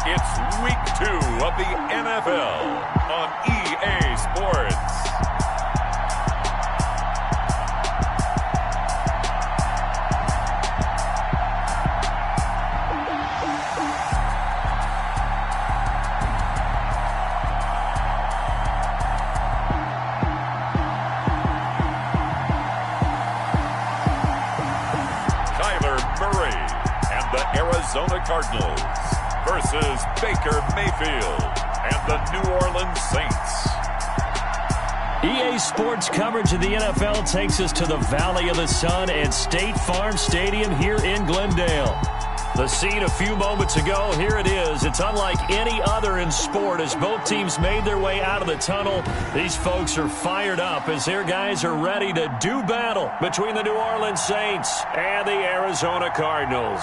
It's Week 2 of the NFL on EA Sports. Arizona Cardinals versus Baker Mayfield and the New Orleans Saints. EA Sports coverage of the NFL takes us to the Valley of the Sun at State Farm Stadium here in Glendale. The scene a few moments ago, here it is. It's unlike any other in sport as both teams made their way out of the tunnel. These folks are fired up as their guys are ready to do battle between the New Orleans Saints and the Arizona Cardinals.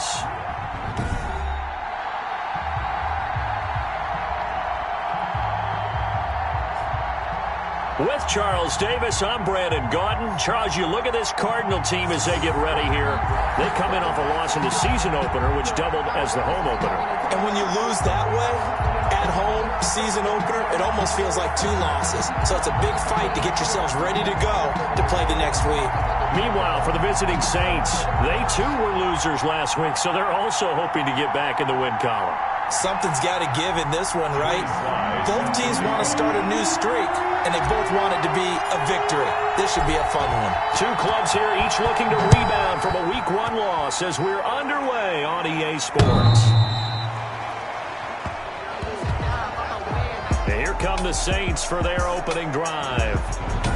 With Charles Davis, I'm Brandon Gaudin. Charles, you look at this Cardinal team as they get ready here. They come in off a loss in the season opener, which doubled as the home opener. And when you lose that way, at home, season opener, it almost feels like two losses. So it's a big fight to get yourselves ready to go to play the next week. Meanwhile, for the visiting Saints, they too were losers last week, so they're also hoping to get back in the win column. Something's got to give in this one, right? Both teams want to start a new streak, and they both want it to be a victory. This should be a fun one. Two clubs here, each looking to rebound from a Week 1 loss as we're underway on EA Sports. And here come the Saints for their opening drive.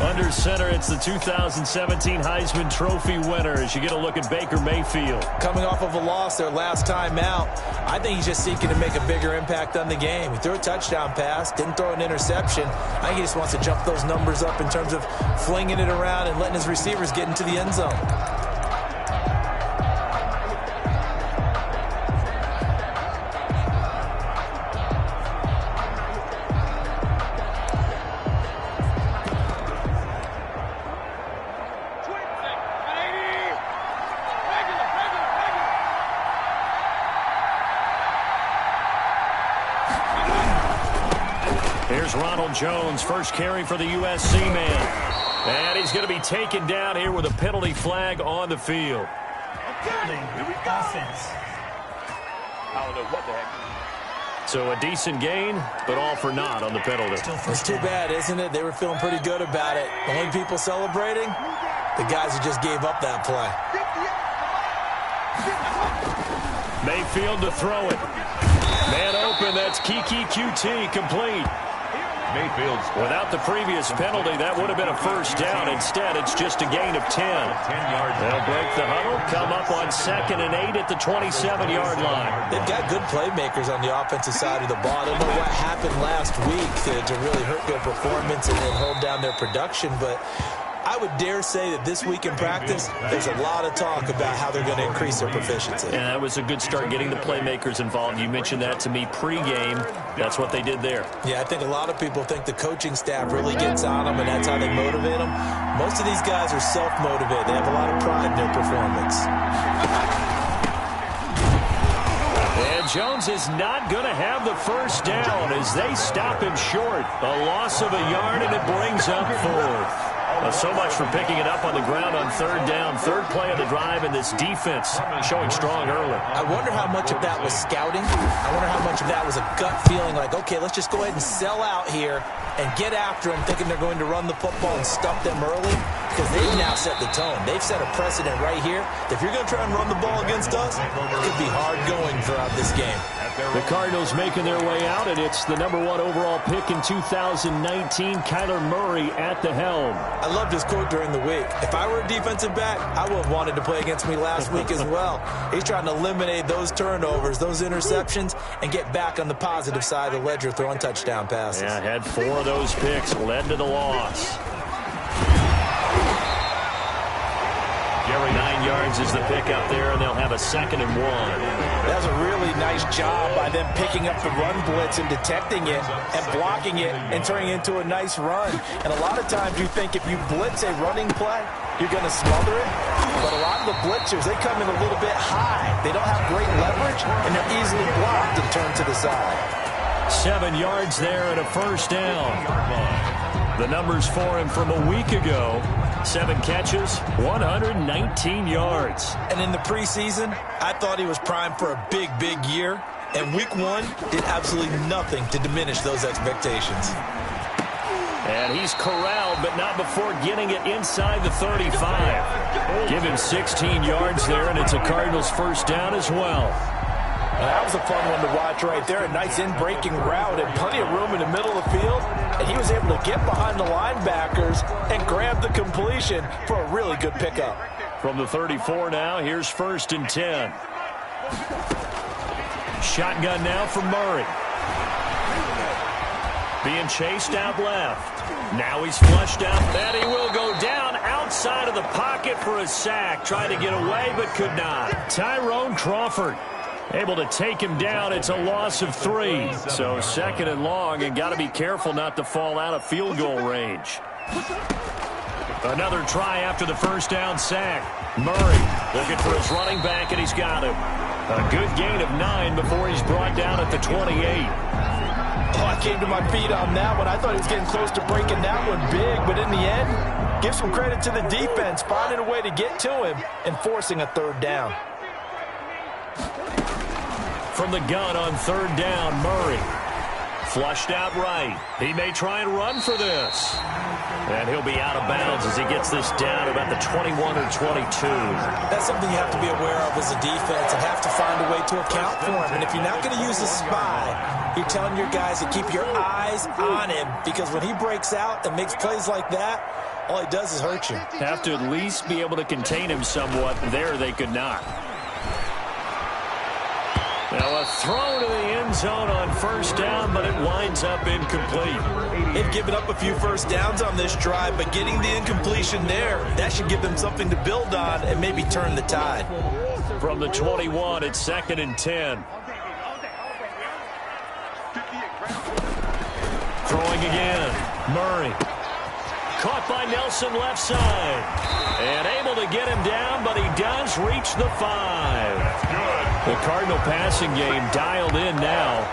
Under center, it's the 2017 Heisman Trophy winner as you get a look at Baker Mayfield. Coming off of a loss their last time out, I think he's just seeking to make a bigger impact on the game. He threw a touchdown pass, didn't throw an interception. I think he just wants to jump those numbers up in terms of flinging it around and letting his receivers get into the end zone. Here's Ronald Jones, first carry for the USC man. And he's going to be taken down here with a penalty flag on the field. Offense. I don't know what the heck. So a decent gain, but all for naught on the penalty. It's too bad, isn't it? They were feeling pretty good about it. The only people celebrating, the guys who just gave up that play. Mayfield to throw it. Man open, that's Kiki QT, complete. Mayfield's Without the previous penalty, that would have been a first down. Instead, it's just a gain of 10. 10 yards. They'll break the huddle, come up on 2nd and 8 at the 27-yard line. They've got good playmakers on the offensive side of the ball. I don't know what happened last week to really hurt their performance and then hold down their production, but I would dare say that this week in practice, there's a lot of talk about how they're going to increase their proficiency. And that was a good start getting the playmakers involved. You mentioned that to me pregame. That's what they did there. Yeah, I think a lot of people think the coaching staff really gets on them, and that's how they motivate them. Most of these guys are self-motivated. They have a lot of pride in their performance. And Jones is not going to have the first down as they stop him short. A loss of a yard, and it brings up 4th. So much for picking it up on the ground on 3rd down. 3rd play of the drive, and this defense showing strong early. I wonder how much of that was scouting. I wonder how much of that was a gut feeling like, okay, let's just go ahead and sell out here and get after them, thinking they're going to run the football and stuff them early, because they've now set the tone. They've set a precedent right here. If you're going to try and run the ball against us, it could be hard going throughout this game. The Cardinals making their way out, and it's the #1 overall pick in 2019, Kyler Murray at the helm. I loved his quote during the week. If I were a defensive back, I would have wanted to play against me last week as well. He's trying to eliminate those turnovers, those interceptions, and get back on the positive side of the ledger throwing touchdown passes. Yeah, had 4 of those picks, led to the loss. 9 yards is the pick up there, and they'll have a 2nd and 1. That was a really nice job by them picking up the run blitz and detecting it and blocking it and turning it into a nice run. And a lot of times you think if you blitz a running play, you're going to smother it. But a lot of the blitzers, they come in a little bit high. They don't have great leverage, and they're easily blocked and turned to the side. 7 yards there and a first down. The numbers for him from a week ago: 7 catches, 119 yards. And in the preseason, I thought he was primed for a big, big year. And week 1 did absolutely nothing to diminish those expectations. And he's corralled, but not before getting it inside the 35. Give him 16 yards there, and it's a Cardinals first down as well. That was a fun one to watch right there. A nice in-breaking route and plenty of room in the middle of the field. And he was able to get behind the linebackers and grab the completion for a really good pickup. From the 34 now, here's 1st and 10. Shotgun now for Murray. Being chased out left. Now he's flushed out, and he will go down outside of the pocket for a sack. Tried to get away, but could not. Tyrone Crawford able to take him down. It's a loss of 3. So 2nd and long, and got to be careful not to fall out of field goal range. Another try after the first down sack. Murray looking for his running back, and he's got him. A good gain of 9 before he's brought down at the 28. Oh, I came to my feet on that one. I thought he was getting close to breaking that one big, but in the end, give some credit to the defense, finding a way to get to him and forcing a 3rd down. From the gun on 3rd down, Murray. Flushed out right. He may try and run for this. And he'll be out of bounds as he gets this down about the 21 or 22. That's something you have to be aware of as a defense and have to find a way to account for him. And if you're not going to use a spy, you're telling your guys to keep your eyes on him, because when he breaks out and makes plays like that, all he does is hurt you. Have to at least be able to contain him somewhat. There they could not. Now a throw to the end zone on 1st down, but it winds up incomplete. They've given up a few first downs on this drive, but getting the incompletion there, that should give them something to build on and maybe turn the tide. From the 21, it's 2nd and 10. Throwing again. Murray. Caught by Nelson left side. And able to get him down, but he does reach the 5. The Cardinal passing game dialed in now.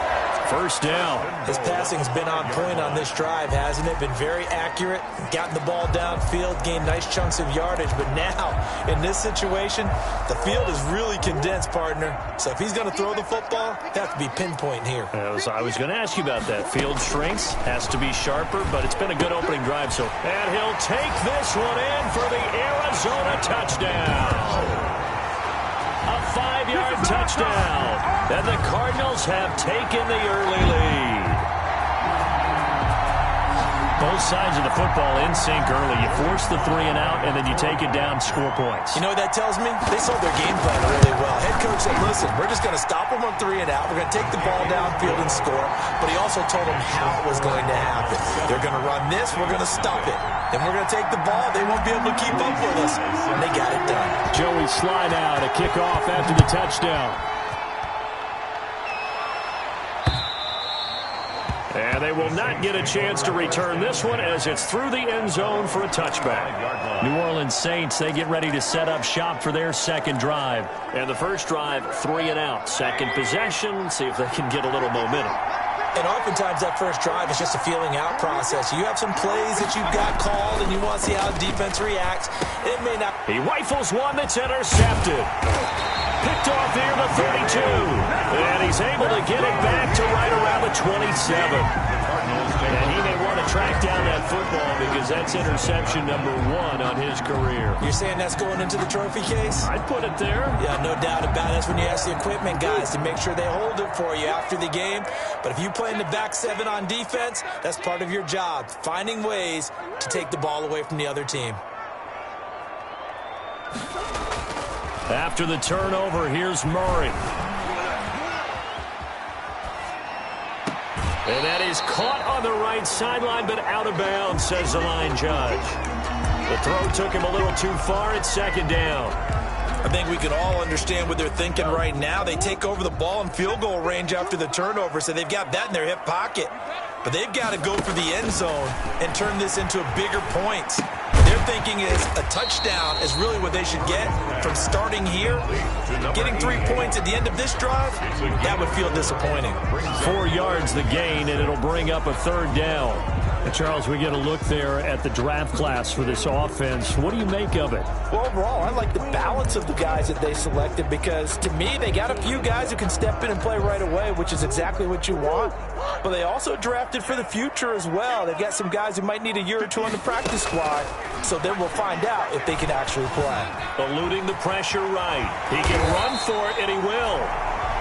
1st down. His passing's been on point on this drive, hasn't it? Been very accurate, gotten the ball downfield, gained nice chunks of yardage. But now, in this situation, the field is really condensed, partner. So if he's going to throw the football, they have to be pinpoint here. I was going to ask you about that. Field shrinks, has to be sharper, but it's been a good opening drive. And he'll take this one in for the Arizona touchdown. A 5-yard touchdown. And the Cardinals have taken the early lead. Both sides of the football in sync early. You force the 3 and out, and then you take it down, score points. You know what that tells me? They sold their game plan really well. Head coach said, listen, we're just going to stop them on 3 and out. We're going to take the ball downfield and score. But he also told them how it was going to happen. They're going to run this. We're going to stop it. Then we're going to take the ball. They won't be able to keep up with us. And they got it done. Joey slide out, a kickoff after the touchdown. And they will not get a chance to return this one as it's through the end zone for a touchback. New Orleans Saints, they get ready to set up shop for their 2nd drive. And the first drive, 3 and out. 2nd possession, see if they can get a little momentum. And oftentimes that first drive is just a feeling out process. You have some plays that you've got called and you want to see how the defense reacts. It may not. He rifles one that's intercepted. Picked off near the 32. And he's able to get it back to right around the 27. And he may want to track down that football because that's interception number 1 on his career. You're saying that's going into the trophy case? I'd put it there. Yeah, no doubt about it. That's when you ask the equipment guys to make sure they hold it for you after the game. But if you play in the back 7 on defense, that's part of your job, finding ways to take the ball away from the other team. After the turnover, here's Murray. And that is caught on the right sideline, but out of bounds, says the line judge. The throw took him a little too far. It's 2nd down. I think we can all understand what they're thinking right now. They take over the ball in field goal range after the turnover, so they've got that in their hip pocket. But they've got to go for the end zone and turn this into a bigger point. They're they're thinking is a touchdown is really what they should get from starting here. Getting 3 points at the end of this drive, that would feel disappointing. 4 yards the gain, and it'll bring up a third down. And Charles, we get a look there at the draft class for this offense. What do you make of it? Well, overall, I like the balance of the guys that they selected because, to me, they got a few guys who can step in and play right away, which is exactly what you want. But they also drafted for the future as well. They've got some guys who might need a year or two on the practice squad, so then we'll find out if they can actually play. Eluding the pressure right. He can run for it, and he will.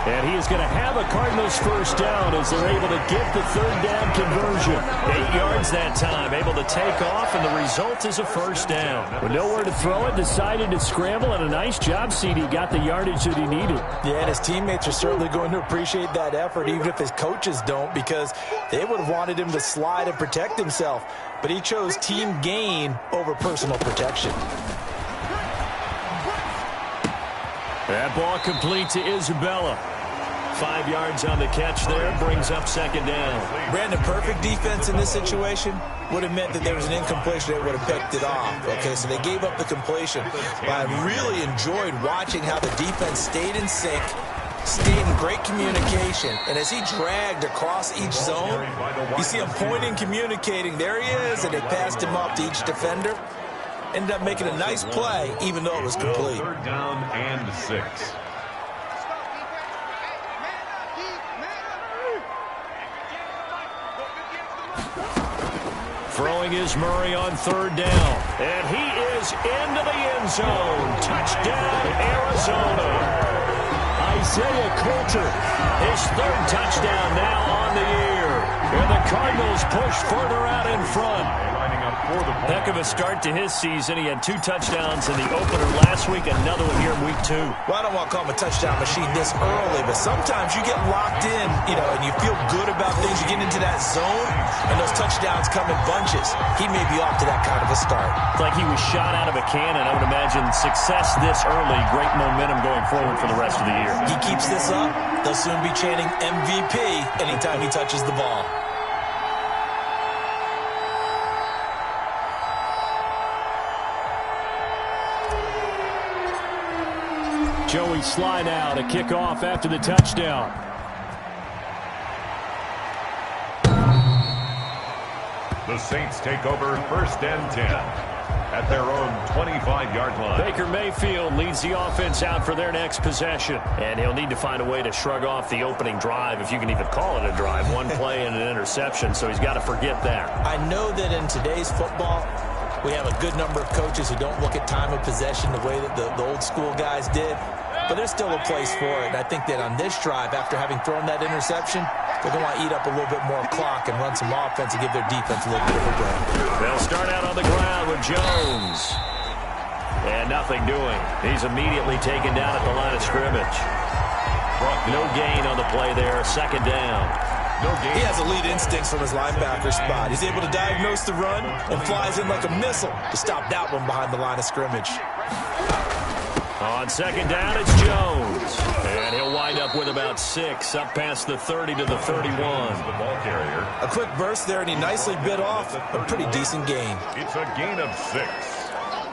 And he is going to have a Cardinals first down as they're able to get the third down conversion. 8 yards that time, able to take off, and the result is a first down. With nowhere to throw it, decided to scramble, and a nice job, CD. Got the yardage that he needed. Yeah, and his teammates are certainly going to appreciate that effort, even if his coaches don't, because they would have wanted him to slide and protect himself. But he chose team gain over personal protection. That ball complete to Isabella. 5 yards on the catch there, brings up second down. Brandon, perfect defense in this situation would have meant that there was an incompletion that would have picked it off. Okay, so they gave up the completion. But I really enjoyed watching how the defense stayed in sync, stayed in great communication. And as he dragged across each zone, you see him pointing, communicating. There he is, and they passed him off to each defender. Ended up making a nice play, even though it was complete. Third down and 6. Throwing is Murray on third down. And he is into the end zone. Touchdown, Arizona. Isaiah Coulter, his third touchdown now on the year. And the Cardinals push further out in front. Heck of a start to his season. He had 2 touchdowns in the opener last week, another one here in week 2. Well, I don't want to call him a touchdown machine this early, but sometimes you get locked in, and you feel good about things. You get into that zone, and those touchdowns come in bunches. He may be off to that kind of a start. It's like he was shot out of a cannon. I would imagine success this early, great momentum going forward for the rest of the year. He keeps this up, they'll soon be chanting MVP anytime he touches the ball. Joey slide out, a kickoff after the touchdown. The Saints take over first and 10 at their own 25-yard line. Baker Mayfield leads the offense out for their next possession. And he'll need to find a way to shrug off the opening drive, if you can even call it a drive. One play and an interception, so he's got to forget that. I know that in today's football, we have a good number of coaches who don't look at time of possession the way that the old school guys did. But there's still a place for it. And I think that on this drive, after having thrown that interception, they're going to want to eat up a little bit more clock and run some offense and give their defense a little bit of a break. They'll start out on the ground with Jones. And nothing doing. He's immediately taken down at the line of scrimmage. No gain on the play there. Second down. No gain. He has elite instincts from his linebacker spot. He's able to diagnose the run and flies in like a missile to stop that one behind the line of scrimmage. On second down, it's Jones. And he'll wind up with about 6, up past the 30 to the 31. The ball carrier. A quick burst there, and he nicely bit off a pretty decent gain. It's a gain of 6.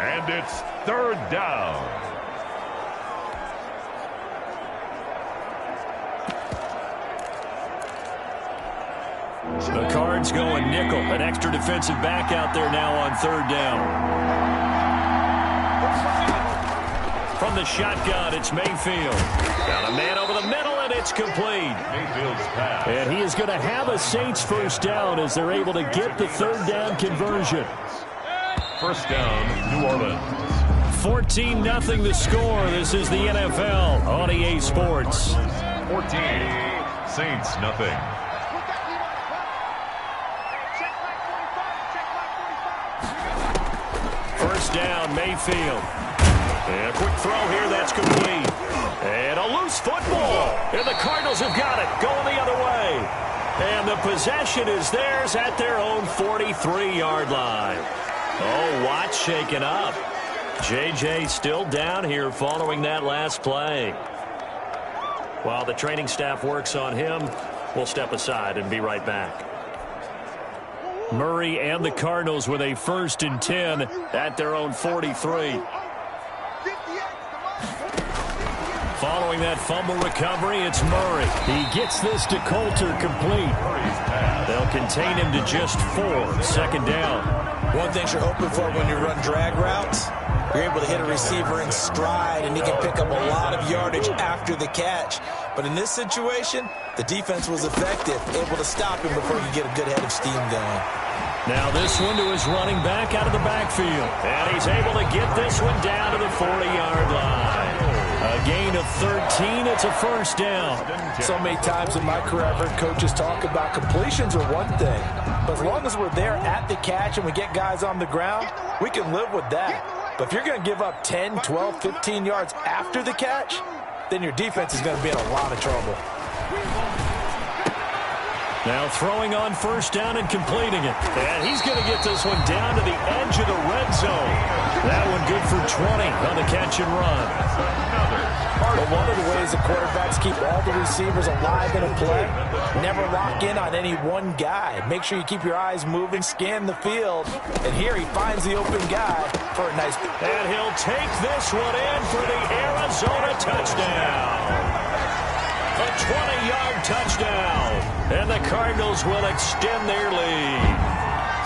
And it's third down. The Cards going nickel. An extra defensive back out there now on third down. From the shotgun, it's Mayfield. Got a man over the middle, and it's complete. Mayfield's pass. And he is going to have a Saints first down as they're able to get the third down conversion. First down, New Orleans. 14-0 the score. This is the NFL on EA Sports. 14, Saints nothing. First down, Mayfield. And a quick throw here, that's complete. And a loose football. And the Cardinals have got it, going the other way. And the possession is theirs at their own 43-yard line. Oh, Watt shaken up. J.J. still down here following that last play. While the training staff works on him, we'll step aside and be right back. Murray and the Cardinals with a 1st and 10 at their own 43. Following that fumble recovery, it's Murray. He gets this to Coulter complete. They'll contain him to just 4. 2nd down. One thing you're hoping for when you run drag routes, you're able to hit a receiver in stride, and he can pick up a lot of yardage after the catch. But in this situation, the defense was effective, able to stop him before you get a good head of steam going. Now this one to his running back out of the backfield. And he's able to get this one down to the 40-yard line. A gain of 13. It's a 1st down. So many times in my career, I've heard coaches talk about completions are one thing. But as long as we're there at the catch and we get guys on the ground, we can live with that. But if you're going to give up 10, 12, 15 yards after the catch, then your defense is going to be in a lot of trouble. Now throwing on 1st down and completing it. And he's going to get this one down to the edge of the red zone. That one good for 20 on the catch and run. But one of the ways the quarterbacks keep all the receivers alive in a play, never lock in on any one guy. Make sure you keep your eyes moving, scan the field. And here he finds the open guy for a nice... And he'll take this one in for the Arizona touchdown. A 20-yard touchdown. And the Cardinals will extend their lead.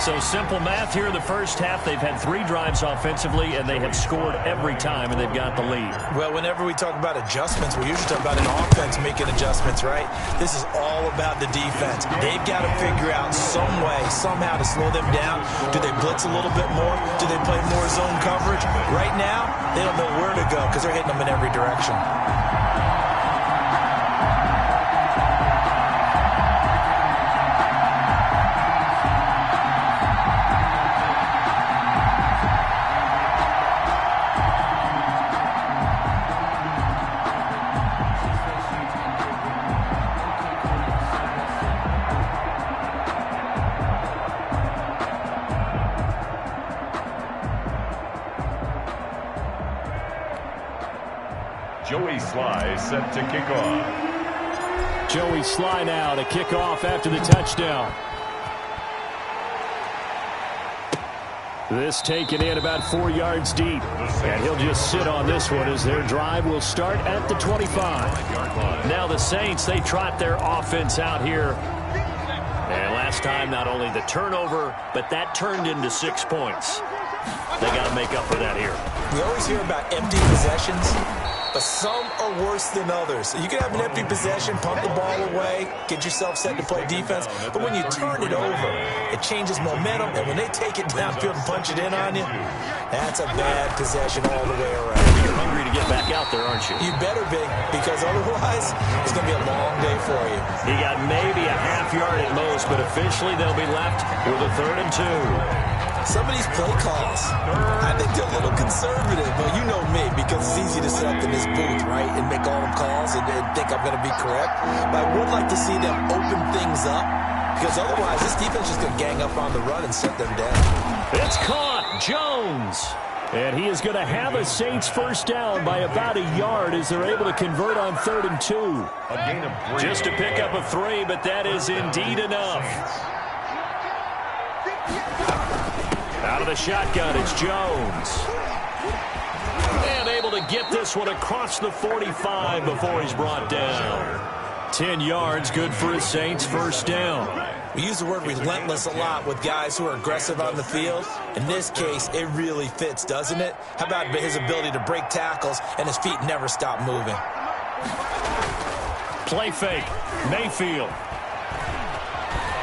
So simple math here in the first half. They've had 3 drives offensively, and they have scored every time, and they've got the lead. Well, whenever we talk about adjustments, we usually talk about an offense making adjustments, right? This is all about the defense. They've got to figure out some way, somehow to slow them down. Do they blitz a little bit more? Do they play more zone coverage? Right now, they don't know where to go because they're hitting them in every direction. Joey Sly set to kick off. Joey Sly now to kick off after the touchdown. This taken in about 4 yards deep. And he'll just sit on this one as their drive will start at the 25. Now the Saints, they trot their offense out here. And last time, not only the turnover, but that turned into 6 points. They got to make up for that here. We always hear about empty possessions, but some are worse than others. You can have an empty possession, punt the ball away, get yourself set to play defense, but when you turn it over, it changes momentum, and when they take it downfield and punch it in on you, that's a bad possession all the way around. You're hungry to get back out there, aren't you? You better be, because otherwise, it's going to be a long day for you. He got maybe a half yard at most, but officially they'll be left with a 3rd and 2. Some of these play calls, I think they're a little conservative. But you know me, because it's easy to sit up in this booth, right, and make all them calls and think I'm going to be correct. But I would like to see them open things up, because otherwise this defense is going to gang up on the run and set them down. It's caught. Jones. And he is going to have a Saints 1st down by about a yard as they're able to convert on 3rd and 2. A gain of 3. Just to pick up a 3, but that is indeed enough. Out of the shotgun, it's Jones. And able to get this one across the 45 before he's brought down. 10 yards, good for his Saints 1st down. We use the word relentless a lot with guys who are aggressive on the field. In this case, it really fits, doesn't it? How about his ability to break tackles and his feet never stop moving? Play fake. Mayfield.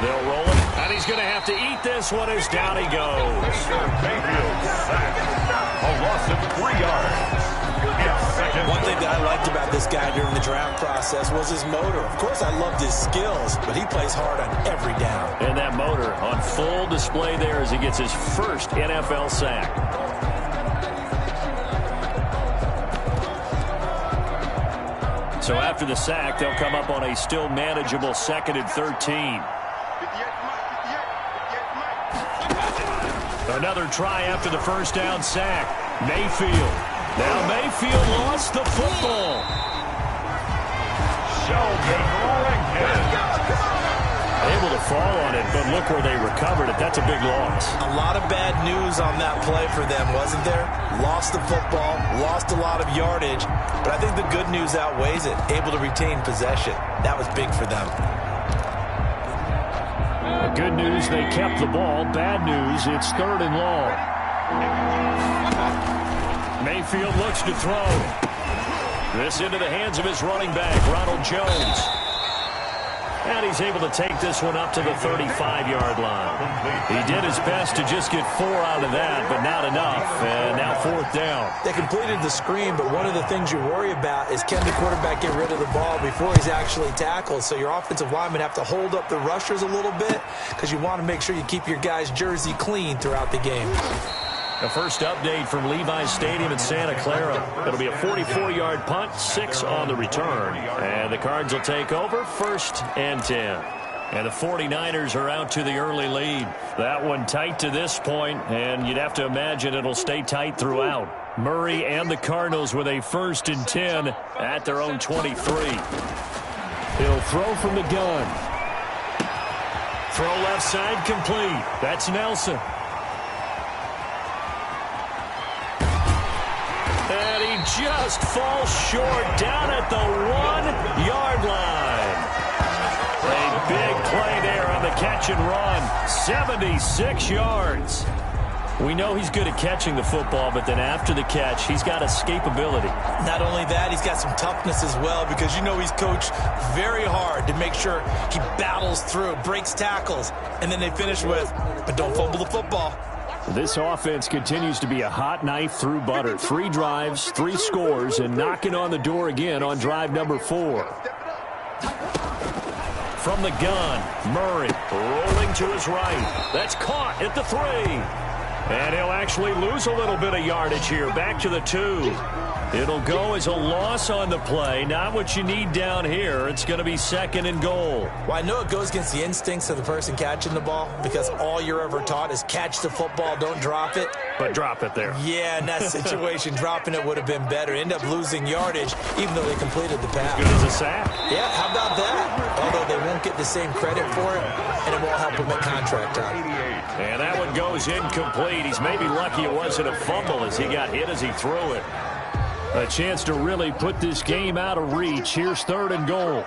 They'll roll it, and he's going to have to eat this one as down he goes. Mayfield sacked. A loss of 3 yards. One thing that I liked about this guy during the draft process was his motor. Of course, I loved his skills, but he plays hard on every down. And that motor on full display there as he gets his first NFL sack. So after the sack, they'll come up on a still manageable 2nd and 13. Another try after the 1st down sack. Mayfield. Now Mayfield lost the football. Sheldon Rankins. Able to fall on it but look where they recovered it. That's a big loss. A lot of bad news on that play for them, wasn't there? Lost the football, lost a lot of yardage, but I think the good news outweighs it. Able to retain possession. That was big for them. The good news, they kept the ball. Bad news, it's 3rd and long. Mayfield looks to throw. This into the hands of his running back, Ronald Jones. And he's able to take this one up to the 35-yard line. He did his best to just get 4 out of that, but not enough. And now 4th down. They completed the screen, but one of the things you worry about is can the quarterback get rid of the ball before he's actually tackled? So your offensive linemen have to hold up the rushers a little bit because you want to make sure you keep your guys' jersey clean throughout the game. The first update from Levi's Stadium in Santa Clara. It'll be a 44-yard punt, 6 on the return. And the Cards will take over, 1st and 10. And the 49ers are out to the early lead. That one tight to this point, and you'd have to imagine it'll stay tight throughout. Murray and the Cardinals with a 1st and 10 at their own 23. He'll throw from the gun. Throw left side complete. That's Nelson. And he just falls short down at the 1-yard line. A big play there on the catch and run. 76 yards. We know he's good at catching the football, but then after the catch, he's got escapability. Not only that, he's got some toughness as well because you know he's coached very hard to make sure he battles through, breaks tackles, and then they finish with, but don't fumble the football. This offense continues to be a hot knife through butter. 3 drives, 3 scores, and knocking on the door again on drive number 4. From the gun, Murray rolling to his right. That's caught at the 3. And he'll actually lose a little bit of yardage here. Back to the 2. It'll go as a loss on the play. Not what you need down here. It's going to be 2nd and goal. Well, I know it goes against the instincts of the person catching the ball because all you're ever taught is catch the football, don't drop it. But drop it there. Yeah, in that situation, dropping it would have been better. End up losing yardage, even though they completed the pass. Good as a sack. Yeah, how about that? Although they won't get the same credit for it, and it won't help them at contract time. And that one goes incomplete. He's maybe lucky it wasn't a fumble as he got hit as he threw it. A chance to really put this game out of reach. Here's 3rd and goal.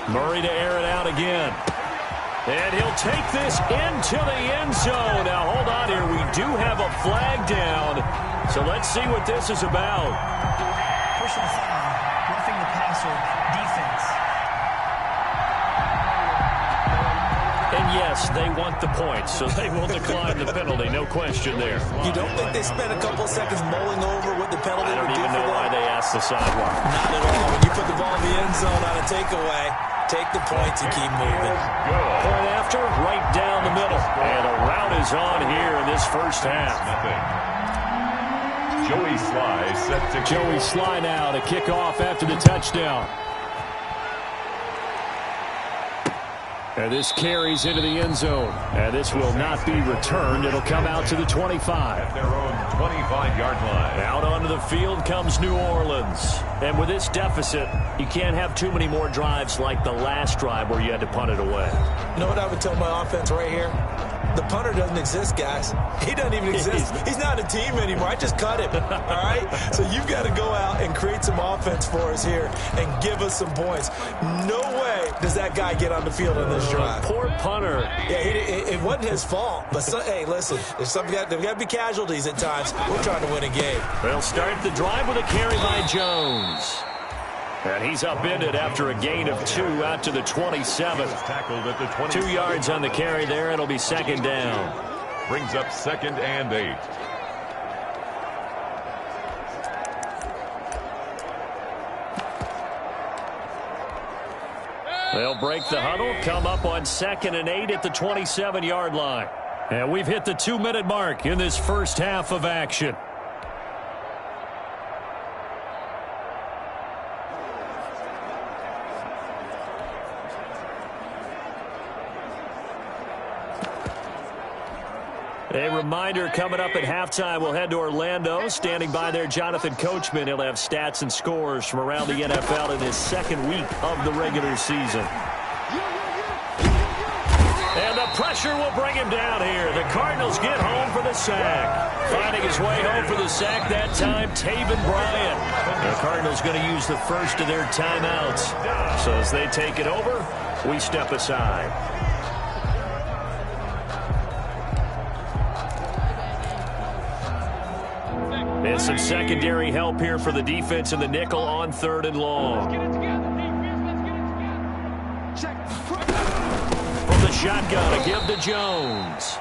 Murray to air it out again. And he'll take this into the end zone. Now, hold on here. We do have a flag down. So let's see what this is about. Personal foul, roughing the passer, defense. And yes, they want the points, so they will decline the penalty. No question there. You don't think they spent a couple seconds mulling over what the penalty would do for them? I don't even know why they asked the sideline. Not at all. When you put the ball in the end zone on a takeaway, take the points and keep moving. Point after, right down the middle. And a rout is on here in this first half. Joey Sly set to Joey Sly now to kick off after the touchdown. And this carries into the end zone. And this will not be returned. It'll come out to the 25. at their own 25-yard line. Out onto the field comes New Orleans. And with this deficit, you can't have too many more drives like the last drive where you had to punt it away. You know what I would tell my offense right here? The punter doesn't exist, guys. He doesn't even exist. He's not a team anymore. I just cut him, all right? So you've got to go out and create some offense for us here and give us some points. No way does that guy get on the field on this drive. Poor punter. Yeah, it wasn't his fault. But, hey, listen, there's got to be casualties at times. We're trying to win a game. They'll start the drive with a carry by Jones. And he's upended after a gain of 2 out to the 27. Tackled at the 27. 2 yards on the carry there. It'll be second down. Brings up 2nd and 8. They'll break the huddle, come up on 2nd and 8 at the 27-yard line. And we've hit the 2-minute mark in this first half of action. A reminder coming up at halftime, we'll head to Orlando. Standing by there, Jonathan Coachman. He'll have stats and scores from around the NFL in his second week of the regular season. And the pressure will bring him down here. The Cardinals get home for the sack. Finding his way home for the sack that time, Taven Bryan. The Cardinals going to use the first of their timeouts. So as they take it over, we step aside. And some secondary help here for the defense in the nickel on 3rd and long. From the shotgun, a give to Jones.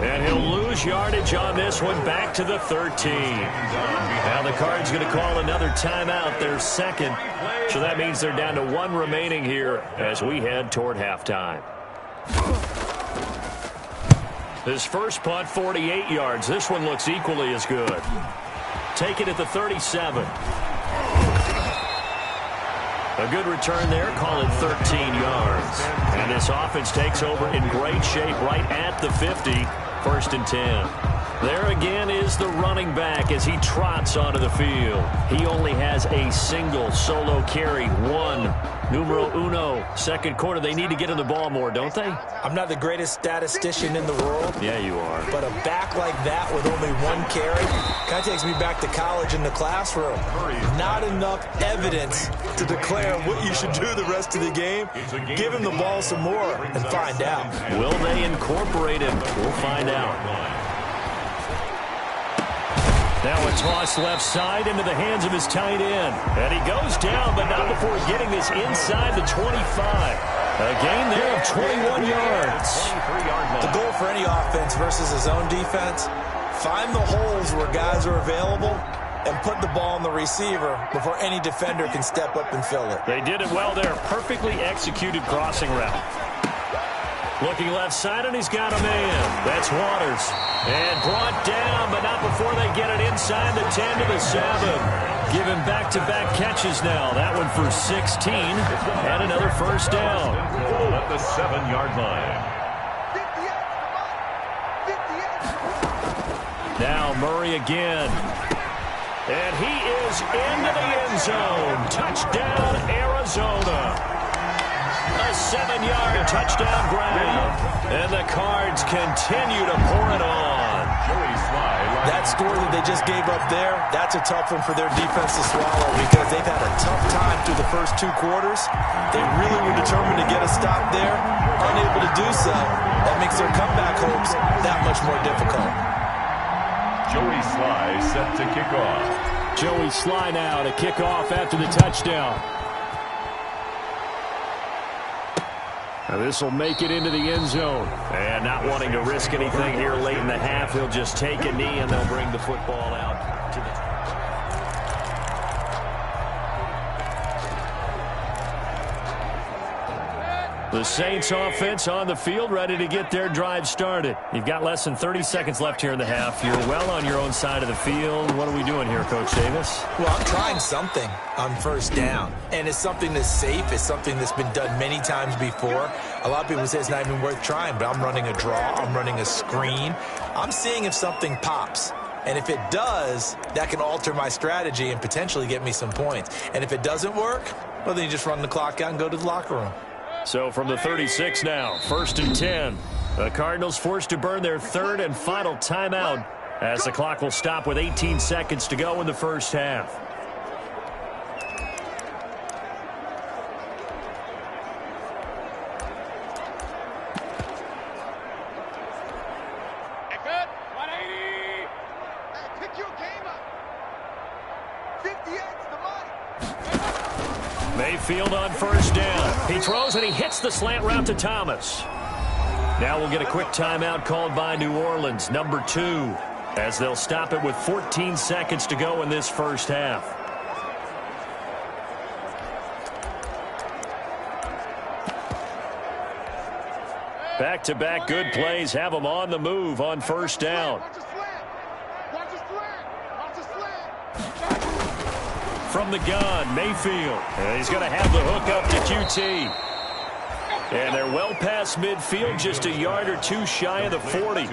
And he'll lose yardage on this one, back to the 13. Now the Cards going to call another timeout, their second. So that means they're down to 1 remaining here as we head toward halftime. His first punt, 48 yards. This one looks equally as good. Take it at the 37. A good return there, call it 13 yards. And this offense takes over in great shape right at the 50, 1st and 10. There again is the running back as he trots onto the field. He only has a single solo carry, 1. Numero uno, second quarter. They need to get in the ball more, don't they? I'm not the greatest statistician in the world. Yeah, you are. But a back like that with only 1 carry kind of takes me back to college in the classroom. Not enough evidence to declare what you should do the rest of the game. Give him the ball some more and find out. Will they incorporate him? We'll find out. Now a toss left side into the hands of his tight end. And he goes down, but not before getting this inside the 25. A gain there of 21 yards. The goal for any offense versus his own defense, find the holes where guys are available and put the ball on the receiver before any defender can step up and fill it. They did it well there. Perfectly executed crossing route. Looking left side, and he's got a man. That's Waters. And brought down, but not before they get it inside the 10 to the 7. Giving back-to-back catches now. That one for 16, and another first down. At the 7-yard line. Now Murray again. And he is into the end zone. Touchdown, Arizona. A 7-yard touchdown grab. And the Cards continue to pour it on. That score that they just gave up there, that's a tough one for their defense to swallow because they've had a tough time through the first 2 quarters. They really were determined to get a stop there. Unable to do so, that makes their comeback hopes that much more difficult. Joey Sly set to kick off. Joey Sly now to kick off after the touchdown. Now this will make it into the end zone. And not wanting to risk anything here late in the half, he'll just take a knee and they'll bring the football out to the... The Saints offense on the field, ready to get their drive started. You've got less than 30 seconds left here in the half. You're well on your own side of the field. What are we doing here, Coach Davis? Well, I'm trying something on first down. And it's something that's safe. It's something that's been done many times before. A lot of people say it's not even worth trying, but I'm running a draw. I'm running a screen. I'm seeing if something pops. And if it does, that can alter my strategy and potentially get me some points. And if it doesn't work, well, then you just run the clock out and go to the locker room. So from the 36 now, 1st and 10. The Cardinals forced to burn their 3rd and final timeout as the clock will stop with 18 seconds to go in the first half. Mayfield on first down. He throws and he hits the slant route to Thomas. Now we'll get a quick timeout called by New Orleans, number 2, as they'll stop it with 14 seconds to go in this first half. Back-to-back good plays have them on the move on first down. From the gun, Mayfield. And he's going to have the hook up to QT. And they're well past midfield, just a yard or two shy of the 40.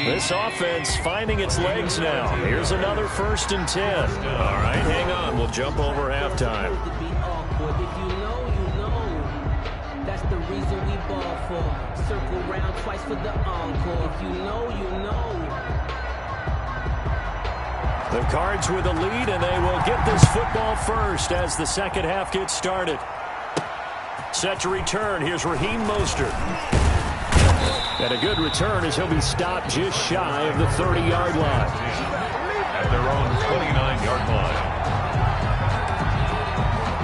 This offense finding its legs now. Here's another 1st and 10. All right, hang on. We'll jump over halftime. That's the reason we ball for. Circle round twice for the encore. If you know, you know. The Cards with the lead, and they will get this football first as the second half gets started. Set to return. Here's Raheem Mostert. And a good return as he'll be stopped just shy of the 30-yard line. At their own 29-yard line.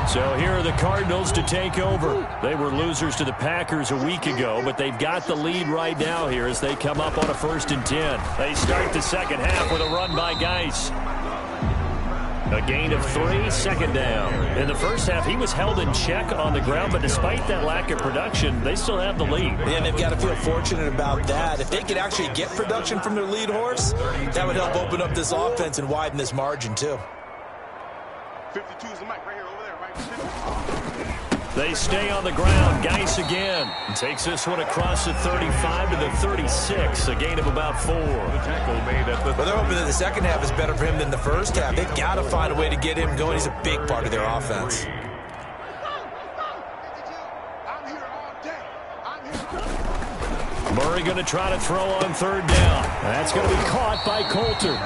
So here are the Cardinals to take over. They were losers to the Packers a week ago, but they've got the lead right now here as they come up on a 1st and 10. They start the second half with a run by Geis. A gain of 3, second down. In the first half, he was held in check on the ground, but despite that lack of production, they still have the lead. Yeah, they've got to feel fortunate about that. If they could actually get production from their lead horse, that would help open up this offense and widen this margin, too. 52 is the mic right here, over there, right? They stay on the ground. Geis again. Takes this one across the 35 to the 36. A gain of about 4. The tackle made at the... But they're hoping that the second half is better for him than the first half. They've got to find a way to get him going. He's a big part of their offense. Murray going to try to throw on 3rd down. That's going to be caught by Coulter.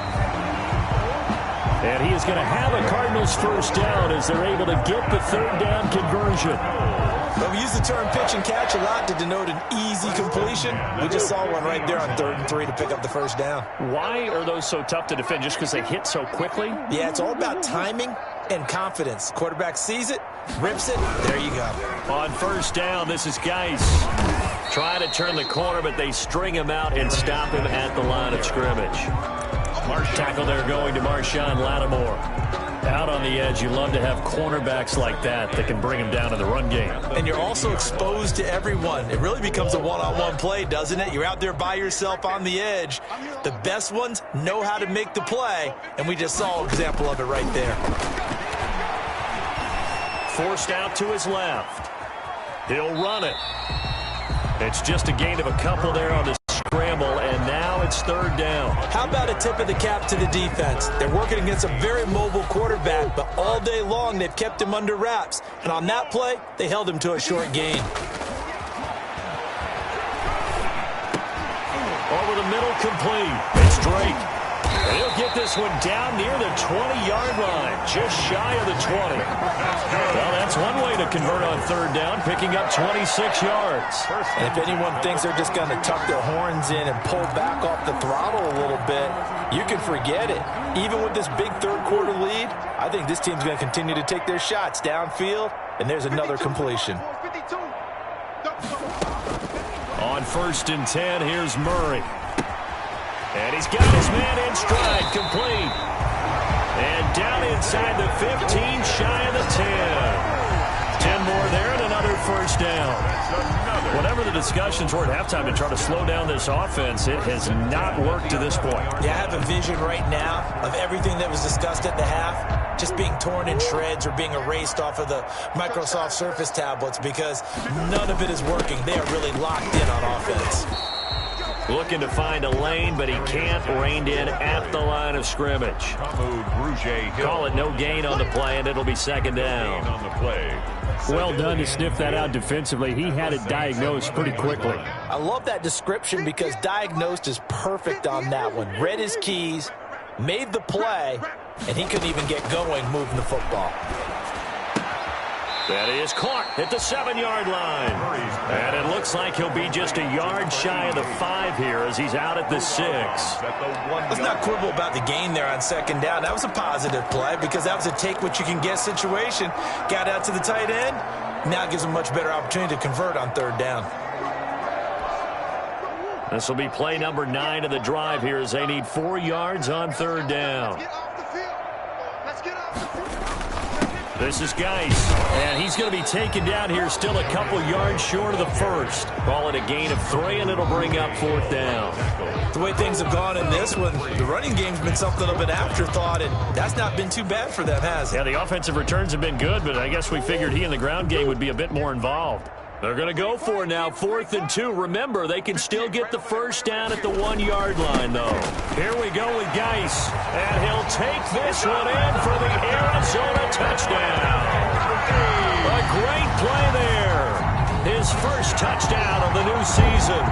And he is going to have a Cardinals 1st down as they're able to get the 3rd down conversion. But we use the term pitch and catch a lot to denote an easy completion. We just saw one right there on 3rd and 3 to pick up the 1st down. Why are those so tough to defend? Just because they hit so quickly? Yeah, it's all about timing and confidence. Quarterback sees it, rips it, there you go. On 1st down, this is Geis. Trying to turn the corner, but they string him out and stop him at the line of scrimmage. Tackle there going to Marshawn Lattimore. Out on the edge, you love to have cornerbacks like that can bring him down in the run game. And you're also exposed to everyone. It really becomes a one-on-one play, doesn't it? You're out there by yourself on the edge. The best ones know how to make the play, and we just saw an example of it right there. Forced out to his left. He'll run it. It's just a gain of a couple there on the scramble, and now it's 3rd down. How about a tip of the cap to the defense? They're working against a very mobile quarterback, but all day long they've kept him under wraps. And on that play, they held him to a short gain. Over the middle, complete. It's Drake. And he'll get this one down near the 20-yard line, just shy of the 20. Well, that's one way to convert on 3rd down, picking up 26 yards. And if anyone thinks they're just going to tuck their horns in and pull back off the throttle a little bit, you can forget it. Even with this big 3rd quarter lead, I think this team's going to continue to take their shots downfield, and there's another completion. On 1st and 10, here's Murray. And he's got his man in stride, complete. And down inside the 15, shy of the 10. 10 more there and another 1st down. Whatever the discussions were at halftime to try to slow down this offense, it has not worked to this point. Yeah, I have a vision right now of everything that was discussed at the half just being torn in shreds or being erased off of the Microsoft Surface tablets because none of it is working. They are really locked in on offense. Looking to find a lane, but he can't. Reined in at the line of scrimmage. Call it no gain on the play, and it'll be 2nd down. Well done to sniff that out defensively. He had it diagnosed pretty quickly. I love that description because diagnosed is perfect on that one. Read his keys, made the play, and he couldn't even get going moving the football. That is caught at the 7-yard line. And it looks like he'll be just a yard shy of the 5 here as he's out at the 6. Let's not quibble about the gain there on 2nd down. That was a positive play because that was a take-what-you-can-get situation. Got out to the tight end. Now gives him a much better opportunity to convert on 3rd down. This will be play number 9 of the drive here as they need 4 yards on 3rd down. This is Geis, and he's going to be taken down here still a couple yards short of the 1st. Call it a gain of 3, and it'll bring up 4th down. The way things have gone in this one, the running game's been something of an afterthought, and that's not been too bad for them, has it? Yeah, the offensive returns have been good, but I guess we figured he in the ground game would be a bit more involved. They're going to go for it now, 4th and 2. Remember, they can still get the first down at the 1-yard line, though. Here we go with Geis, and he'll take this one in for the Arizona touchdown. A great play there. His first touchdown of the new season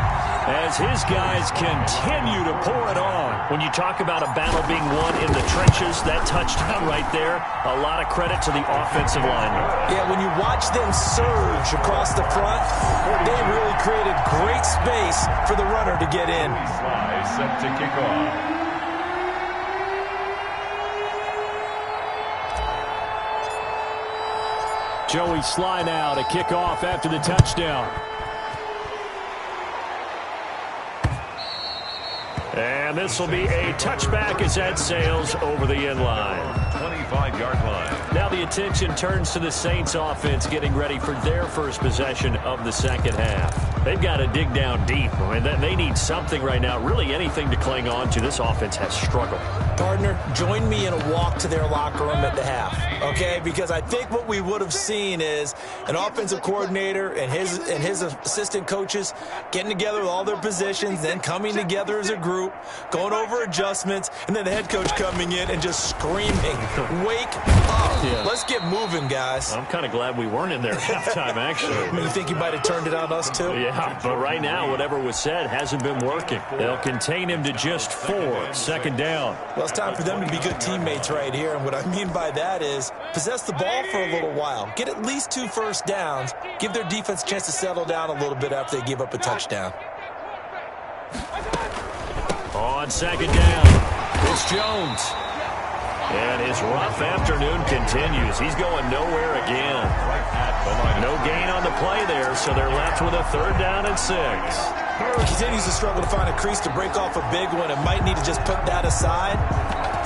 as his guys continue to pour it on. When you talk about a battle being won in the trenches, that touchdown right there, a lot of credit to the offensive linemen. Yeah, when you watch them surge across the front, they really created great space for the runner to get in. Sly set to kick off. Joey Sly now to kick off after the touchdown. And this will be a touchback as that sails over the end line. 25-yard line. Now the attention turns to the Saints offense getting ready for their first possession of the second half. They've got to dig down deep. I mean, they need something right now, really anything to cling on to. This offense has struggled. Partner, join me in a walk to their locker room at the half, okay? Because I think what we would have seen is an offensive coordinator and his assistant coaches getting together with all their positions, then coming together as a group, going over adjustments, and then the head coach coming in and just screaming, wake up. Yeah. Let's get moving, guys. I'm kind of glad we weren't in there at halftime, actually. I mean, you think you might have turned it on us, too? Yeah, but right now, whatever was said hasn't been working. They'll contain him to just 4, second down. Well, it's time for them to be good teammates right here, and what I mean by that is possess the ball for a little while, get at least 2 first downs, give their defense a chance to settle down a little bit after they give up a touchdown. On second down, it's Jones. And his rough afternoon continues. He's going nowhere again. No gain on the play there, so they're left with a 3rd down and 6. He continues to struggle to find a crease to break off a big one and might need to just put that aside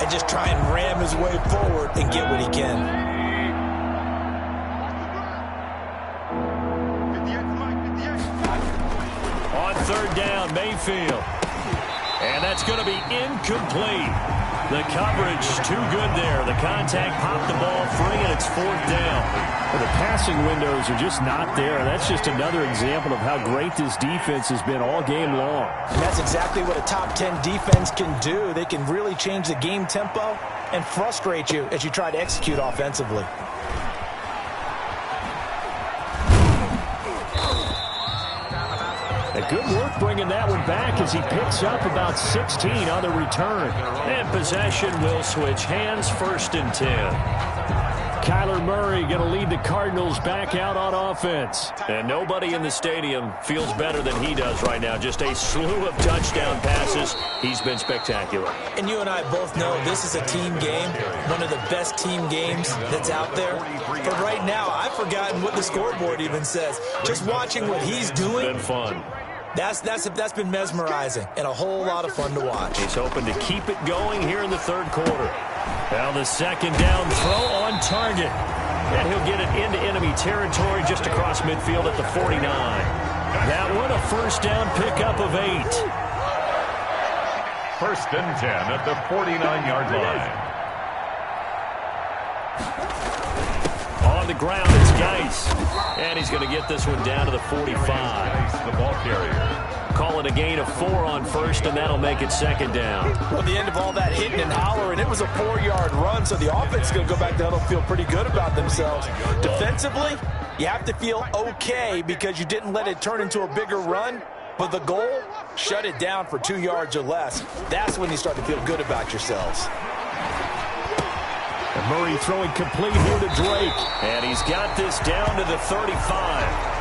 and just try and ram his way forward and get what he can. On 3rd down, Mayfield. And that's going to be incomplete. The coverage too good there. The contact popped the ball free, and it's 4th down. Well, the passing windows are just not there. That's just another example of how great this defense has been all game long. And that's exactly what a top 10 defense can do. They can really change the game tempo and frustrate you as you try to execute offensively. Good work bringing that one back as he picks up about 16 on the return. And possession will switch hands, 1st and 10. Kyler Murray going to lead the Cardinals back out on offense. And nobody in the stadium feels better than he does right now. Just a slew of touchdown passes. He's been spectacular. And you and I both know this is a team game, one of the best team games that's out there. But right now, I've forgotten what the scoreboard even says. Just watching what he's doing. It's been fun. That's been mesmerizing and a whole lot of fun to watch. He's hoping to keep it going here in the 3rd quarter. Now the 2nd down throw on target. And he'll get it into enemy territory just across midfield at the 49. That one a 1st down pickup of 8. 1st and 10 at the 49-yard line. On the ground, it's Geis. And he's going to get this one down to the 45. Geis, the ball carrier. Call it a gain of 4 on 1st, and that'll make it 2nd down. Well, the end of all that hitting and hollering, it was a 4-yard run, so the offense is going to go back to huddle, feel pretty good about themselves. Defensively, you have to feel okay because you didn't let it turn into a bigger run, but the goal, shut it down for 2 yards or less. That's when you start to feel good about yourselves. And Murray throwing complete here to Drake. And he's got this down to the 35.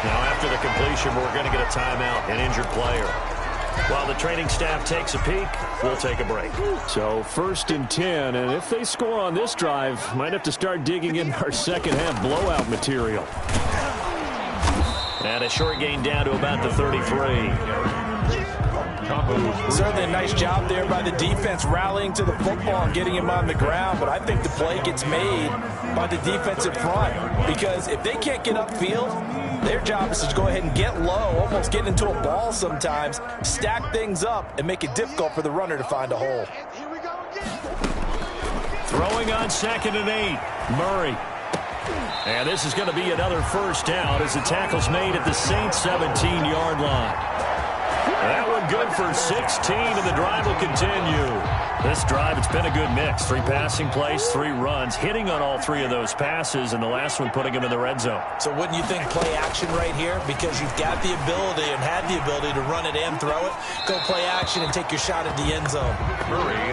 Now, after the completion, we're going to get a timeout, an injured player. While the training staff takes a peek, we'll take a break. So 1st and 10, and if they score on this drive, might have to start digging in our second half blowout material. And a short gain down to about the 33. Certainly a nice job there by the defense rallying to the football and getting him on the ground, but I think the play gets made by the defensive front because if they can't get upfield, their job is to go ahead and get low, almost get into a ball sometimes, stack things up, and make it difficult for the runner to find a hole. Throwing on 2nd and 8, Murray. And this is going to be another first down as the tackle's made at the Saints 17-yard line. That one good for 16, and the drive will continue. This drive, it's been a good mix. 3 passing plays, 3 runs, hitting on all 3 of those passes, and the last one putting him in the red zone. So wouldn't you think play action right here? Because you've got the ability and had the ability to run it and throw it. Go play action and take your shot at the end zone.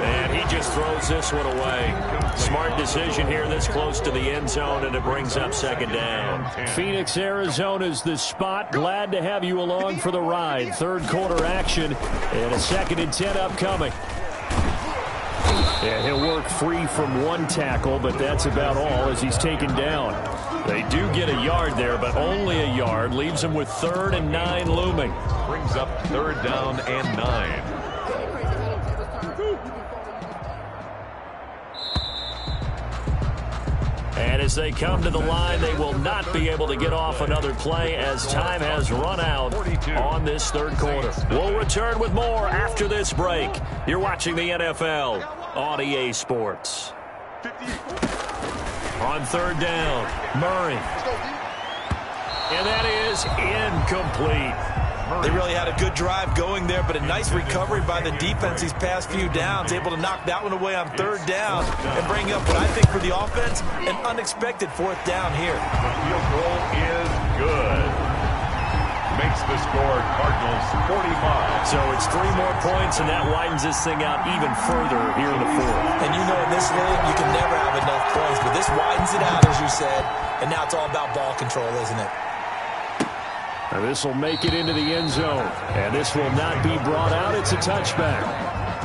And he just throws this one away. Smart decision here this close to the end zone, and it brings up second down. Phoenix, Arizona's the spot. Glad to have you along for the ride. Third quarter action, and a 2nd and 10 upcoming. Yeah, he'll work free from 1 tackle, but that's about all as he's taken down. They do get a yard there, but only a yard. Leaves him with 3rd and 9 looming. Brings up 3rd down and 9. And as they come to the line, they will not be able to get off another play as time has run out on this third quarter. We'll return with more after this break. You're watching the NFL on EA Sports. On 3rd down, Murray. And that is incomplete. They really had a good drive going there, but a nice recovery by the defense these past few downs, able to knock that one away on 3rd down and bring up what I think for the offense, an unexpected 4th down here. The field goal is good. Makes the score Cardinals 45. So it's 3 more points, and that widens this thing out even further here in the 4th. And you know in this league, you can never have enough points, but this widens it out, as you said, and now it's all about ball control, isn't it? And this will make it into the end zone. And this will not be brought out. It's a touchback.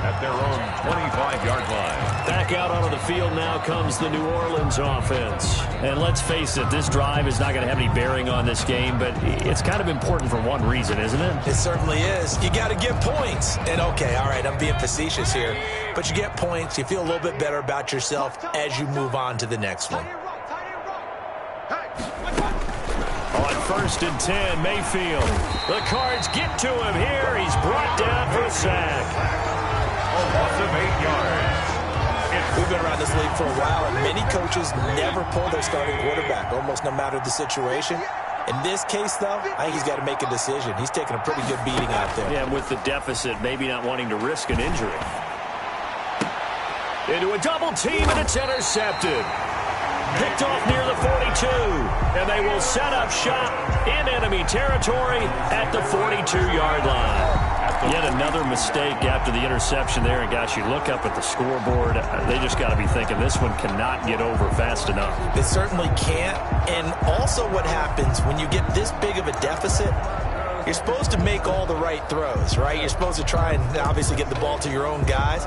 At their own 25-yard line. Back out onto the field now comes the New Orleans offense. And let's face it, this drive is not going to have any bearing on this game, but it's kind of important for one reason, isn't it? It certainly is. You got to get points. And okay, all right, I'm being facetious here, but you get points, you feel a little bit better about yourself as you move on to the next one. On 1st and 10, Mayfield. The Cards get to him here. He's brought down for a sack. A loss of 8 yards. We've been around this league for a while, and many coaches never pull their starting quarterback, almost no matter the situation. In this case, though, I think he's got to make a decision. He's taking a pretty good beating out there. Yeah, with the deficit, maybe not wanting to risk an injury. Into a double team, and it's intercepted. Picked off near the 42, and they will set up shop in enemy territory at the 42-yard line. Yet another mistake after the interception there, and gosh, you look up at the scoreboard, they just got to be thinking this one cannot get over fast enough. It certainly can't, and also what happens when you get this big of a deficit, you're supposed to make all the right throws, right? You're supposed to try and obviously get the ball to your own guys.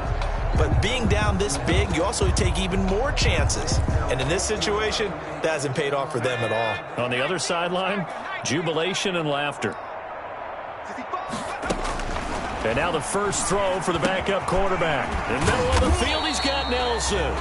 But being down this big, you also take even more chances. And in this situation, that hasn't paid off for them at all. On the other sideline, jubilation and laughter. And now the first throw for the backup quarterback. In the middle of the field, he's got Nelson.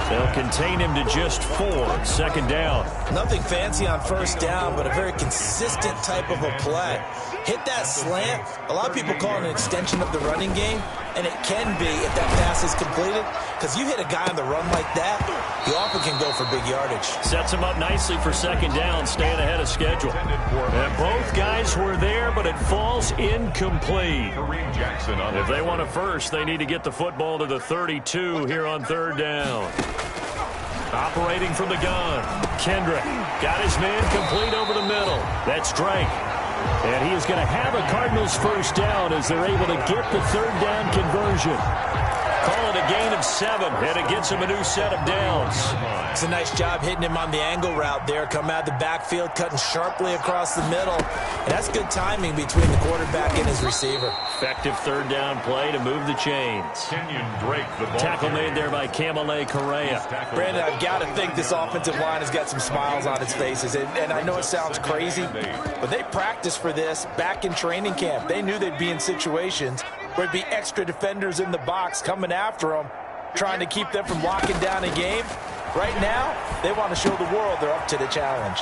They'll contain him to just 4. 2nd down. Nothing fancy on 1st down, but a very consistent type of a play. Hit that slant. A lot of people call it an extension of the running game, and it can be if that pass is completed, because you hit a guy on the run like that, you often can go for big yardage. Sets him up nicely for 2nd down, staying ahead of schedule. And both guys were there, but it falls incomplete. If they want a first, they need to get the football to the 32 here on 3rd down. Operating from the gun, Kendrick got his man complete over the middle. That's Drake. And he is going to have a Cardinals first down as they're able to get the 3rd down conversion. Call it a gain of 7, and it gets him a new set of downs. It's a nice job hitting him on the angle route there. Come out of the backfield, cutting sharply across the middle. And that's good timing between the quarterback and his receiver. Effective 3rd down play to move the chains. Kenyon Drake, the ball Tackle made there by Kamale Correa. Brandon, I've got to think this offensive line has got some smiles on its faces. And I know it sounds crazy, but they practiced for this back in training camp. They knew they'd be in situations where there'd be extra defenders in the box coming after them, trying to keep them from locking down a game. Right now, they want to show the world they're up to the challenge.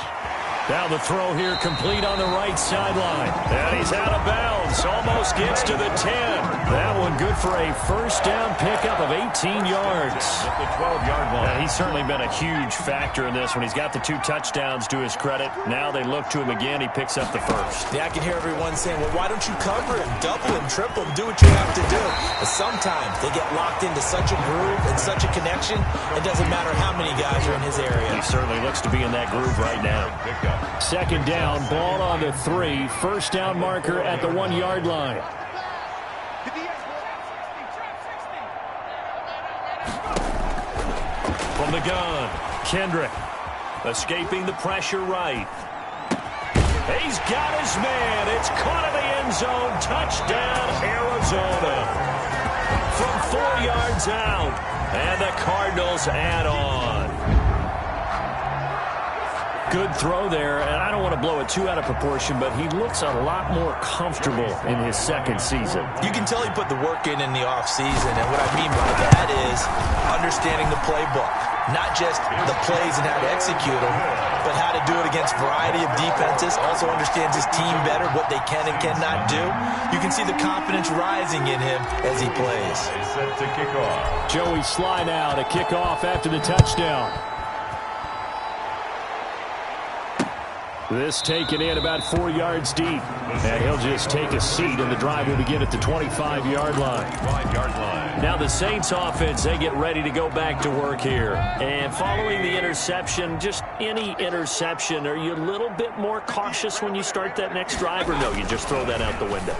Now the throw here complete on the right sideline. And he's out of bounds. Almost gets to the 10. That one good for a first down pickup of 18 yards. At the 12-yard line. He's certainly been a huge factor in this when he's got the 2 touchdowns to his credit. Now they look to him again. He picks up the first. Yeah, I can hear everyone saying, well, why don't you cover him, double him, triple him, do what you have to do. But sometimes they get locked into such a groove and such a connection, it doesn't matter how many guys are in his area. He certainly looks to be in that groove right now. Second down, ball on the 3. First down marker at the 1-yard line. From the gun, Kendrick escaping the pressure right. He's got his man. It's caught in the end zone. Touchdown, Arizona. From 4 yards out. And the Cardinals add on. Good throw there, and I don't want to blow it too out of proportion, but he looks a lot more comfortable in his second season. You can tell he put the work in the offseason, and what I mean by that is understanding the playbook. Not just the plays and how to execute them, but how to do it against a variety of defenses. Also understands his team better, what they can and cannot do. You can see the confidence rising in him as he plays. Set to kick off. Joey Sly now to kick off after the touchdown. This taken in about 4 yards deep. And he'll just take a seat, and the drive will begin at the 25-yard line. Now the Saints offense, they get ready to go back to work here. And following the interception, just any interception, are you a little bit more cautious when you start that next drive, or no, you just throw that out the window?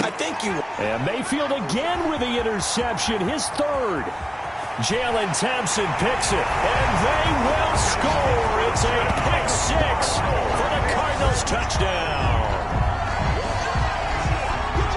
I think you... And Mayfield again with the interception, his third. Jalen Thompson picks it, and they will score. It's a pick 6 for the Cardinals touchdown.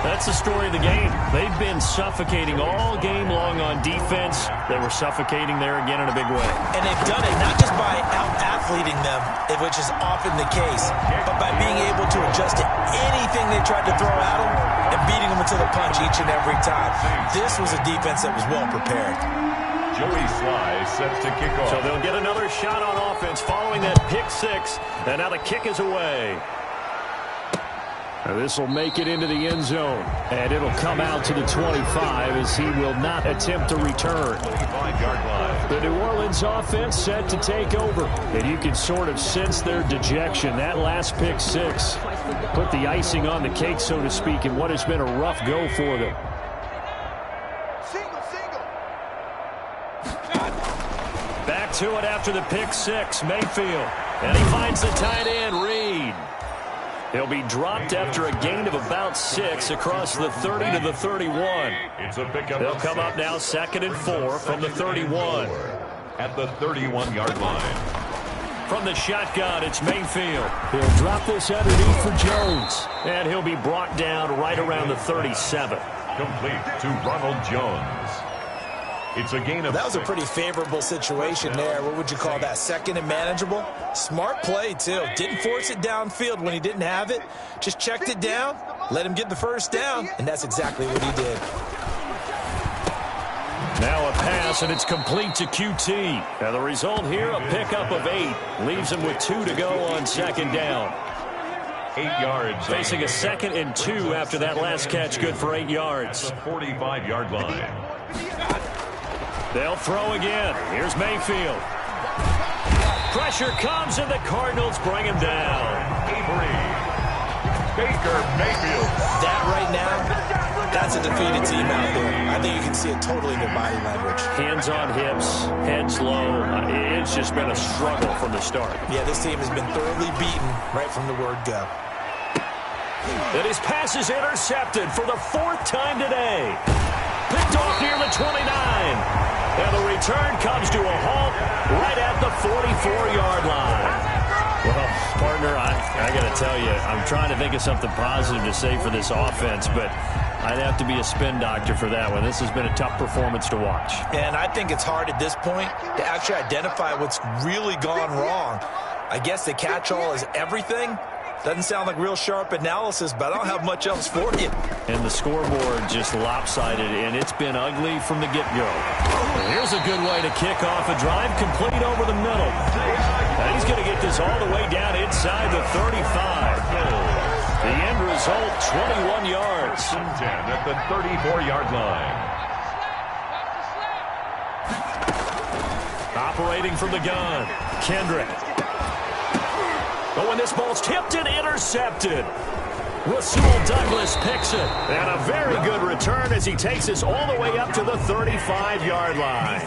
That's the story of the game. They've been suffocating all game long on defense. They were suffocating there again in a big way. And they've done it not just by out-athleting them, which is often the case, but by being able to adjust to anything they tried to throw at them and beating them into the punch each and every time. This was a defense that was well prepared. Joey Sly set to kick off. So they'll get another shot on offense following that pick 6, and now the kick is away. This will make it into the end zone, and it'll come out to the 25 as he will not attempt to return. 25-yard line. The New Orleans offense set to take over, and you can sort of sense their dejection. That last pick 6 put the icing on the cake, so to speak, in what has been a rough go for them. Back to it after the pick 6, Mayfield. And he finds the tight end, Reed. He'll be dropped after a gain of about 6 across the 30 to the 31. It's a pickup. They'll come up now 2nd and 4 from the 31. At the 31-yard line. From the shotgun, it's Mayfield. He'll drop this underneath for Jones. And he'll be brought down right around the 37. Complete to Ronald Jones. It's a gain of That was a 6. pretty favorable situation there. What would you call that? Second and manageable? Smart play, too. Didn't force it downfield when he didn't have it. Just checked it down, let him get the first down, and that's exactly what he did. Now a pass, and it's complete to QT. And the result here, a pickup of 8. Leaves him with 2 to go on 2nd down. 8 yards. Facing a 2nd and 2 after that last catch, good for 8 yards. The 45-yard line. They'll throw again. Here's Mayfield. Pressure comes, and the Cardinals bring him down. Baker Mayfield. That right now, that's a defeated team out there. I think you can see it totally in their body language. Hands on hips, heads low. It's just been a struggle from the start. Yeah, this team has been thoroughly beaten right from the word go. And his pass is intercepted for the 4th time today. Picked off near the 29. And the return comes to a halt right at the 44-yard line. Well, partner, I got to tell you, I'm trying to think of something positive to say for this offense, but I'd have to be a spin doctor for that one. This has been a tough performance to watch. And I think it's hard at this point to actually identify what's really gone wrong. I guess the catch-all is everything. Doesn't sound like real sharp analysis, but I don't have much else for you. And the scoreboard just lopsided, and it's been ugly from the get-go. Here's a good way to kick off a drive, complete over the middle. And he's going to get this all the way down inside the 35. The end result, 21 yards. 10 at the 34-yard line. Operating from the gun, Kendrick. Oh, and this ball's tipped and intercepted. Rasul Douglas picks it. And a very good return as he takes us all the way up to the 35-yard line.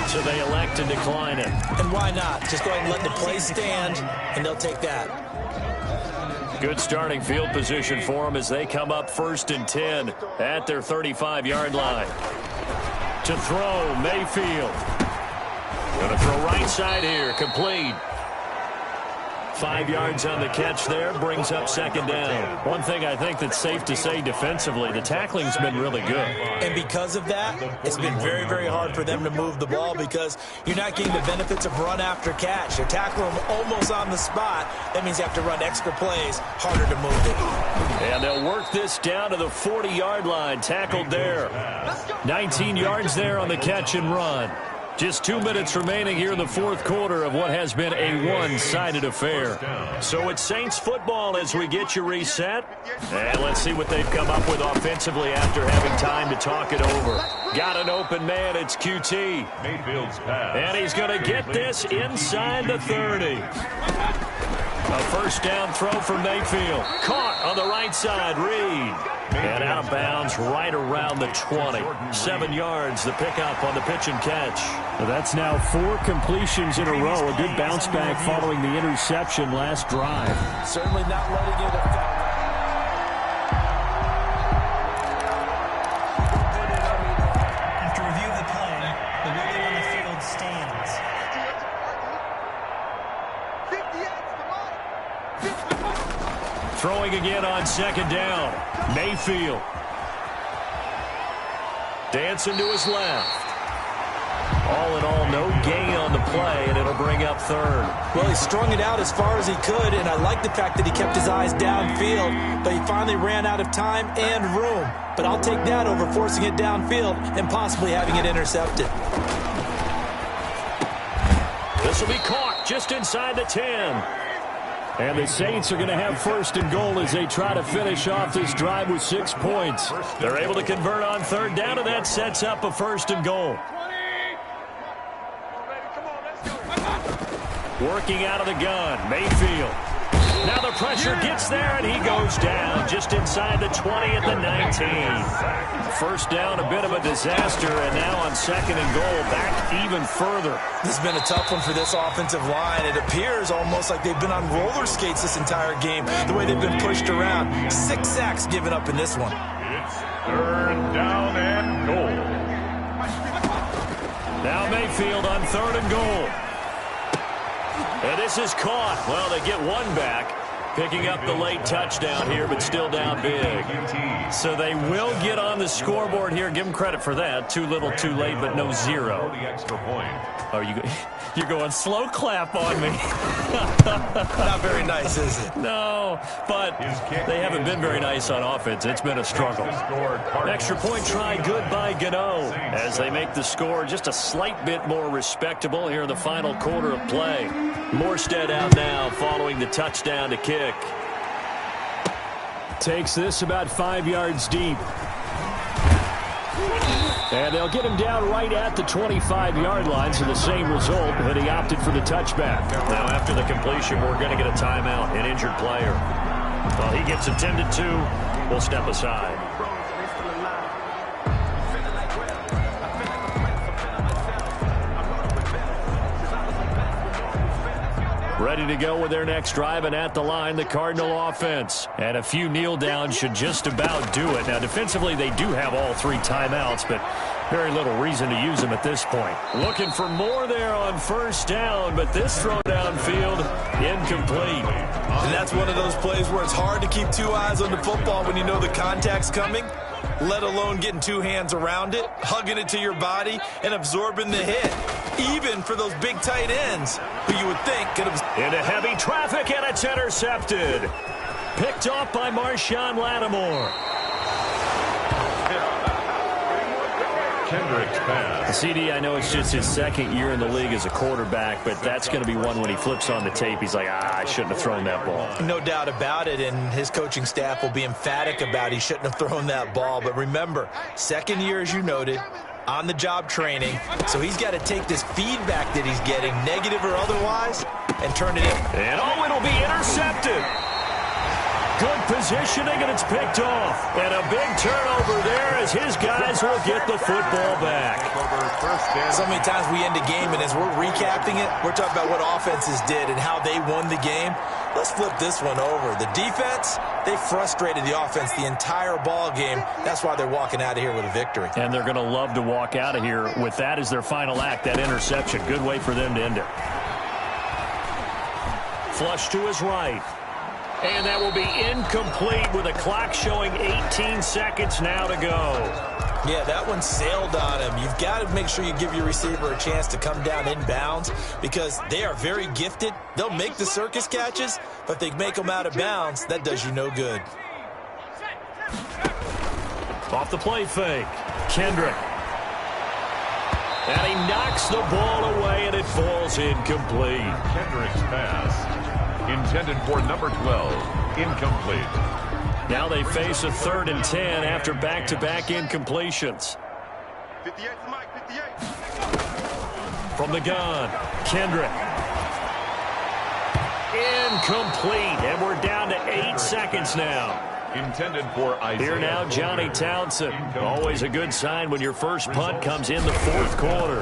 So they elect to decline it. And why not? Just go ahead and let the play stand, and they'll take that. Good starting field position for them as they come up 1st and 10 at their 35-yard line. To throw, Mayfield. Going to throw right side here, complete. 5 yards on the catch there, brings up 2nd down. One thing I think that's safe to say defensively, the tackling's been really good. And because of that, it's been very, very hard for them to move the ball because you're not getting the benefits of run after catch. You're tackling them almost on the spot. That means you have to run extra plays, harder to move it. And they'll work this down to the 40-yard line, tackled there. 19 yards there on the catch and run. Just 2 minutes remaining here in the 4th quarter of what has been a one-sided affair. So it's Saints football as we get you reset. And let's see what they've come up with offensively after having time to talk it over. Got an open man, it's QT. Mayfield's pass. And he's going to get this inside the 30. A 1st down throw for Mayfield. Caught on the right side, Reed. And out of bounds right around the 20. 7 yards, the pickup on the pitch and catch. Well, that's now 4 completions in a row. A good bounce back following the interception last drive. Certainly not letting it affect. After review of the play, the ruling on the field stands. Throwing again on 2nd down. Mayfield. Dancing to his left. All in all, no gain on the play, and it'll bring up 3rd. Well, he strung it out as far as he could, and I like the fact that he kept his eyes downfield, but he finally ran out of time and room. But I'll take that over forcing it downfield and possibly having it intercepted. This will be caught just inside the 10. And the Saints are going to have 1st and goal as they try to finish off this drive with 6 points. They're able to convert on 3rd down, and that sets up a 1st and goal. Working out of the gun, Mayfield. Now the pressure gets there, and he goes down just inside the 20 at the 19. 1st down, a bit of a disaster, and now on 2nd and goal, back even further. This has been a tough one for this offensive line. It appears almost like they've been on roller skates this entire game, the way they've been pushed around. 6 sacks given up in this one. It's 3rd down and goal. Now Mayfield on 3rd and goal. And this is caught. Well, they get one back, picking up the late touchdown here, but still down big. So they will get on the scoreboard here. Give them credit for that. Too little, too late, but no 0. The extra point. Oh, you're going slow clap on me. Not very nice, is it? No, but they haven't been very nice on offense. It's been a struggle. Extra point try good by Gano as they make the score just a slight bit more respectable here in the final quarter of play. Morstead out now following the touchdown to kick. Takes this about 5 yards deep. And they'll get him down right at the 25-yard line, so the same result, but he opted for the touchback. Now after the completion, we're going to get a timeout, an injured player. Well, he gets attended to. We'll step aside. Ready to go with their next drive, and at the line, the Cardinal offense. And a few kneel downs should just about do it. Now, defensively, they do have all 3 timeouts, but very little reason to use them at this point. Looking for more there on 1st down, but this throw downfield, incomplete. And that's one of those plays where it's hard to keep 2 eyes on the football when you know the contact's coming, let alone getting 2 hands around it, hugging it to your body, and absorbing the hit. even for those big tight ends, who you would think could have... Into heavy traffic, and it's intercepted. Picked off by Marshawn Lattimore. Kendrick's pass. CD, I know it's just his second year in the league as a quarterback, but that's going to be one when he flips on the tape. He's like, I shouldn't have thrown that ball. No doubt about it, and his coaching staff will be emphatic about he shouldn't have thrown that ball. But remember, second year, as you noted, on-the-job training, so he's got to take this feedback that he's getting, negative or otherwise, and turn it in. And it'll be intercepted. Good positioning, and it's picked off. And a big turnover there as his guys will get the football back. So many times we end a game, and as we're recapping it, we're talking about what offenses did and how they won the game. Let's flip this one over. The defense, they frustrated the offense the entire ball game. That's why they're walking out of here with a victory. And they're going to love to walk out of here with that as their final act, that interception. Good way for them to end it. Flush to his right. And that will be incomplete with a clock showing 18 seconds now to go. Yeah, that one sailed on him. You've got to make sure you give your receiver a chance to come down inbounds because they are very gifted. They'll make the circus catches, but if they make them out of bounds, that does you no good. Off the play fake. Kendrick. And he knocks the ball away, and it falls incomplete. Kendrick's pass. Intended for number 12. Incomplete. Now they face a 3rd and 10 after back-to-back incompletions. 58, Mike, 58. From the gun, Kendrick. Incomplete, and we're down to 8 seconds now. Intended for Isaiah. Here now, Johnny Townsend. Always a good sign when your first punt comes in the 4th quarter.